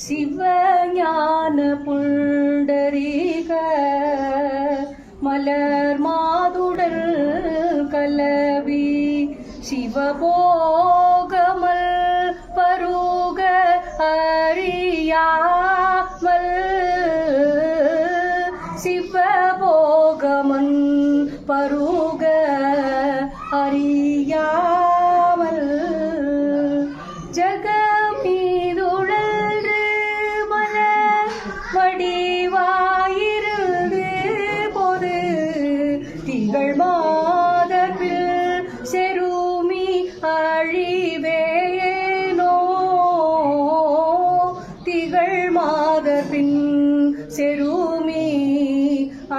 சிவஞான புண்டரீக மலர் மாதுடல் கலவி சிவபோகமல் பருக அறியாமல் சிவபோகமன் பருக அறியாமல் ஜகமீதுழன்று மலர் வடிவாயிருந்து பொது திகழ் மாதப்பில் செருமி அழிவேனோ திகழ் மாதப்பின் செருமி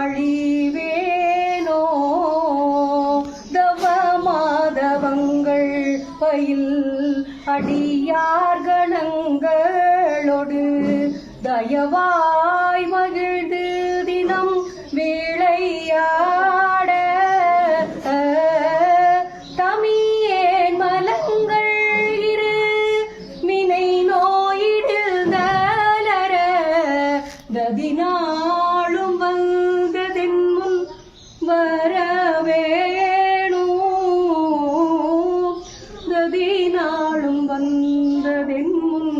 அழிவேனோ தவமாதவங்கள் பயில் அடியார்கணங்களோடு தயவாய் மகிழ்ந்து தினம் விளையாட தமியேன் மலங்கள் இரு மினை நோயிடில் நலர ததினாளும் வந்ததென் முன் வரவேணு ததினாளும் வந்ததென் முன்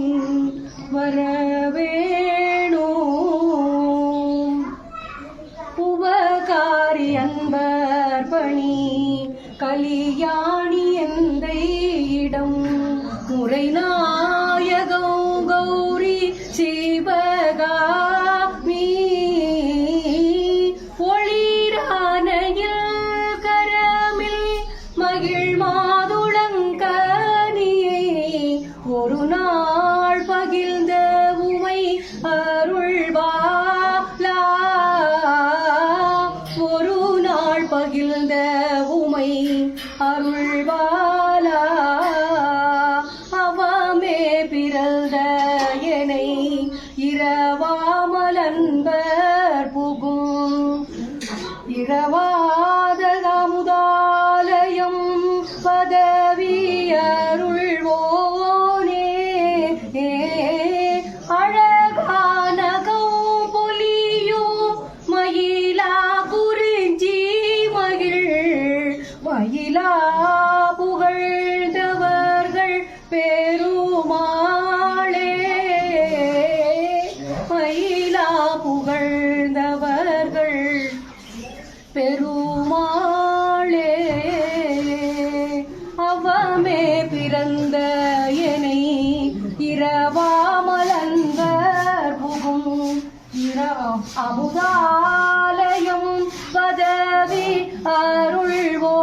வரவேணு உபகாரி அன்பர் பணி கலியாணி எந்த இடம் முறை நாயகம் கௌரி சிவகாமி ஒளிரானையில் கரமில் மகிழ் மாதுளங்கனியை ஒரு நாள் பகிர்ந்த உமை அருள்வாளா ஒரு நாள் பகிர்ந்த உமை அருள்வாளா அவமே பிறந்த என்னை இரவாமலன்பர் புகும் இரவாத அமுதாலயம் பதவி அருள்வோனே அழகான பொலியும் மயிலா குறிஞ்சி மகிழ் மயிலா புகழ்ந்தவர்கள் பெருமாளே மயிலா புகழ்ந்தவர்கள் பெருமாளே அவமே பிறந்த என்னை இரவாமலன்பர் புகும் அமுதாலயம் பதவி அருள்வோ